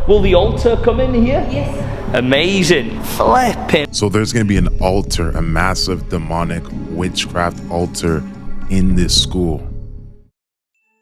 Will the altar come in here? Yes. Amazing. Flipping. So there's going to be an altar, a massive demonic witchcraft altar in this school.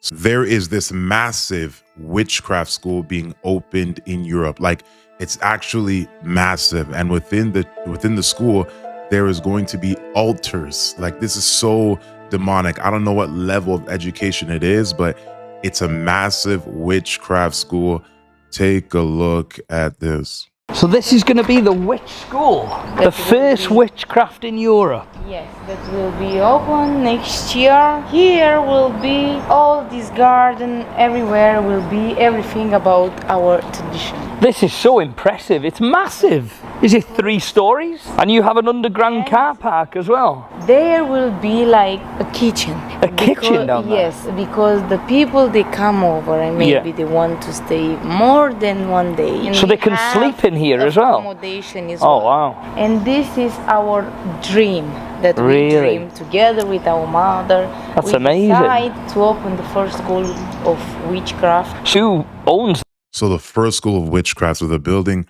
So there is this massive witchcraft school being opened in Europe. Like, it's actually massive. And within the school, there is going to be altars. Like, this is so demonic. I don't know what level of education it is, but it's a massive witchcraft school. Take a look at this. So this is going to be the witch school, the first witchcraft in Europe. Yes, that will be open next year. Here will be all this garden, everywhere will be everything about our tradition. This is so impressive. It's massive. Is it 3 stories? And you have an underground car park as well. There will be like a kitchen. A kitchen down there? Yes, because the people, they come over and maybe they want to stay more than one day. And so they can sleep in here as well? Accommodation is Oh, wow. And this is our dream that we dream together with our mother. That's amazing. We decide to open the first school of witchcraft. Who owns? So the first school of witchcraft, so they're building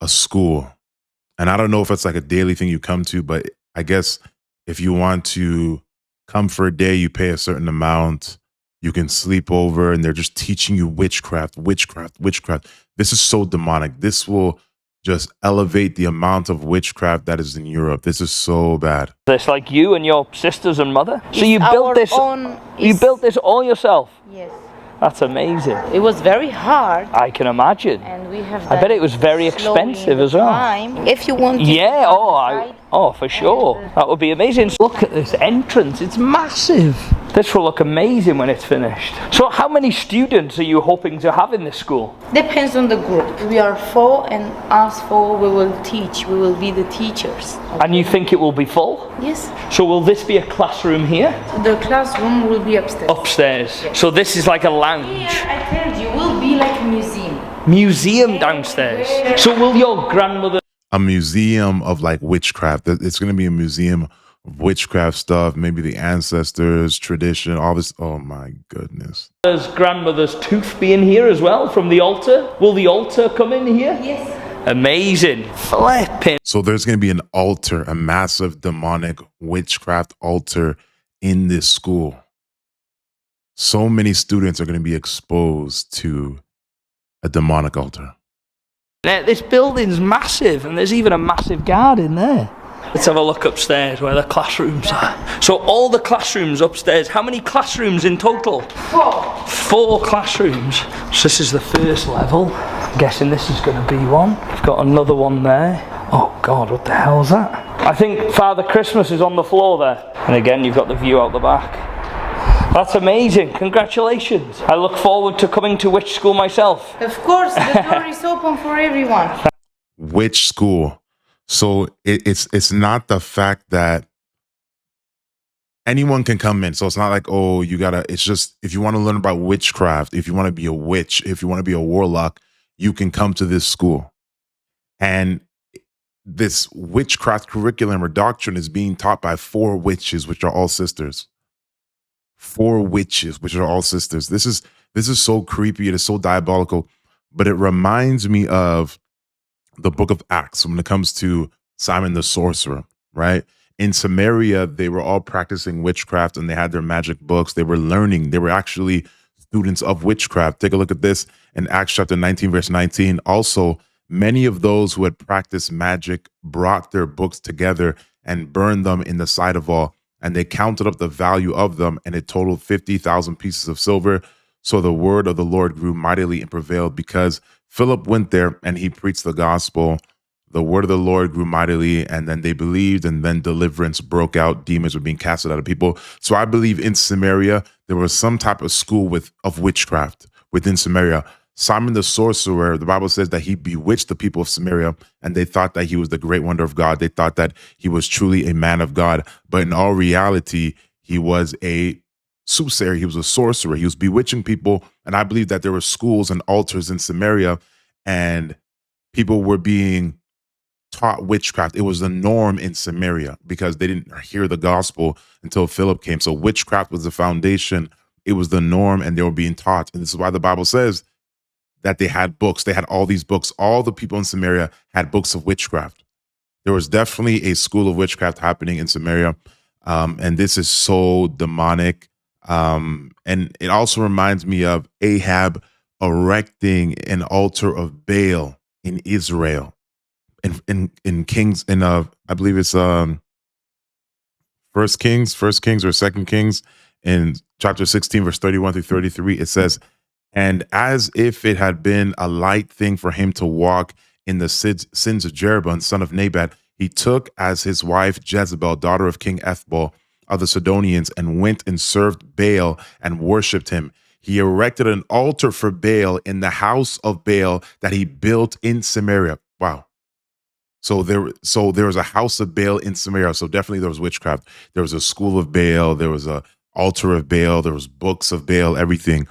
a school. And I don't know if it's like a daily thing you come to, but I guess if you want to come for a day, you pay a certain amount. You can sleep over, and they're just teaching you witchcraft. This is so demonic. This will just elevate the amount of witchcraft that is in Europe. This is so bad. It's like you and your sisters and mother. So you built this. You built this all yourself. Yes. That's amazing. It was very hard. I can imagine. And we have. I bet it was very expensive as well. If you want to. Yeah. Oh, for sure. That would be amazing. Look at this entrance. It's massive. This will look amazing when it's finished. So how many students are you hoping to have in this school? Depends on the group. We are 4, and us 4 we will teach. We will be the teachers. And you think it will be full? Yes. So will this be a classroom here? The classroom will be upstairs. Upstairs. Yes. So this is like a lounge. Here, I told you, will be like a museum. Museum downstairs. So will your grandmother... A museum of like witchcraft. It's going to be a museum of witchcraft stuff, maybe the ancestors, tradition, all this. Oh my goodness. Does grandmother's tooth be in here as well from the altar? Will the altar come in here? Yes. Amazing. Flipping. So there's going to be an altar, a massive demonic witchcraft altar in this school. So many students are going to be exposed to a demonic altar. Now, this building's massive, and there's even a massive garden there. Let's have a look upstairs where the classrooms are. So all the classrooms upstairs, how many classrooms in total? 4. 4 classrooms. So this is the first level. I'm guessing this is going to be one. We've got another one there. Oh God, what the hell's that? I think Father Christmas is on the floor there. And again, you've got the view out the back. That's amazing. Congratulations. I look forward to coming to witch school myself. Of course, the door is open for everyone. Witch school. So it's not the fact that anyone can come in. So it's not like, oh, it's just, if you want to learn about witchcraft, if you want to be a witch, if you want to be a warlock, you can come to this school. And this witchcraft curriculum or doctrine is being taught by 4 witches, which are all sisters. 4 witches, which are all sisters. This is so creepy. It is so diabolical, but it reminds me of the book of Acts when it comes to Simon the sorcerer, right? In Samaria, they were all practicing witchcraft, and they had their magic books. They were learning. They were actually students of witchcraft. Take a look at this in Acts chapter 19, verse 19. Also, many of those who had practiced magic brought their books together and burned them in the sight of all. And they counted up the value of them, and it totaled 50,000 pieces of silver. So the word of the Lord grew mightily and prevailed, because Philip went there and he preached the gospel. The word of the Lord grew mightily, and then they believed, and then deliverance broke out. Demons were being casted out of people. So I believe in Samaria, there was some type of school of witchcraft within Samaria. Simon the sorcerer, the Bible says that he bewitched the people of Samaria, and they thought that he was the great wonder of God. They thought that he was truly a man of God. But in all reality, he was a soothsayer. He was a sorcerer. He was bewitching people. And I believe that there were schools and altars in Samaria, and people were being taught witchcraft. It was the norm in Samaria because they didn't hear the gospel until Philip came. So witchcraft was the foundation. It was the norm, and they were being taught. And this is why the Bible says that they had books. They had all these books. All the people in Samaria had books of witchcraft. There was definitely a school of witchcraft happening in Samaria. And this is so demonic. And it also reminds me of Ahab erecting an altar of Baal in Israel. In Kings, I believe it's First Kings or Second Kings, in chapter 16, verse 31 through 33, it says, "And as if it had been a light thing for him to walk in the sins of Jeroboam, son of Nebat, he took as his wife Jezebel, daughter of King Ethbaal of the Sidonians, and went and served Baal and worshipped him. He erected an altar for Baal in the house of Baal that he built in Samaria." Wow. So there was a house of Baal in Samaria. So definitely there was witchcraft. There was a school of Baal. There was a altar of Baal. There was books of Baal. Everything.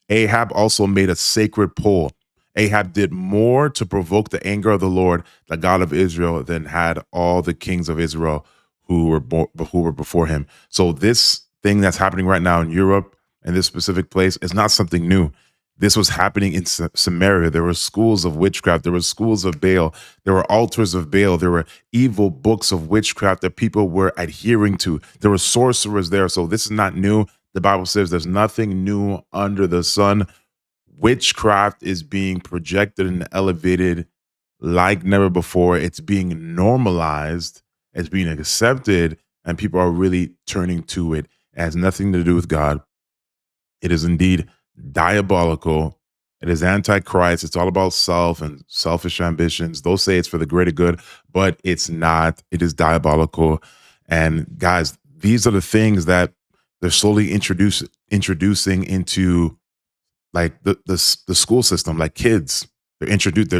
Ahab also made a sacred pole. Ahab did more to provoke the anger of the Lord, the God of Israel, than had all the kings of Israel who were before him. So this thing that's happening right now in Europe and this specific place is not something new. This was happening in Samaria. There were schools of witchcraft. There were schools of Baal. There were altars of Baal. There were evil books of witchcraft that people were adhering to. There were sorcerers there. So this is not new. The Bible says there's nothing new under the sun. Witchcraft is being projected and elevated like never before. It's being normalized. It's being accepted. And people are really turning to it. It has nothing to do with God. It is indeed diabolical. It is antichrist. It's all about self and selfish ambitions. Those say it's for the greater good, but it's not. It is diabolical. And guys, these are the things that they're slowly introducing into like the school system, like kids. They're introduced.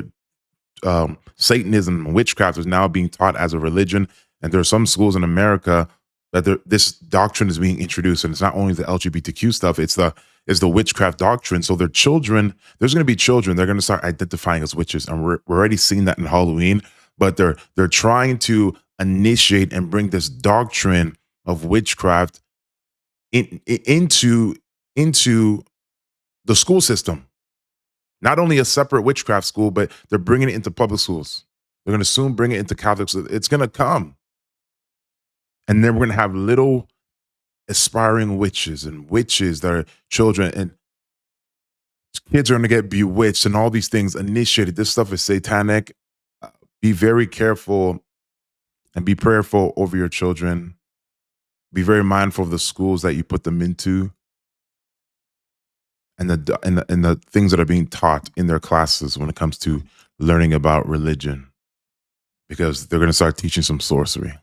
Satanism and witchcraft is now being taught as a religion, and there are some schools in America that this doctrine is being introduced, and it's not only the LGBTQ stuff; it's the witchcraft doctrine. So their children, there's going to be children, they're going to start identifying as witches, and we're already seeing that in Halloween. But they're trying to initiate and bring this doctrine of witchcraft into the school system. Not only a separate witchcraft school, but they're bringing it into public schools. They're going to soon bring it into Catholic schools. It's going to come. And then we're going to have little aspiring witches and witches that are children, and kids are going to get bewitched and all these things initiated. This stuff is satanic. Be very careful and be prayerful over your children. Be very mindful of the schools that you put them into, and the things that are being taught in their classes when it comes to learning about religion, because they're going to start teaching some sorcery.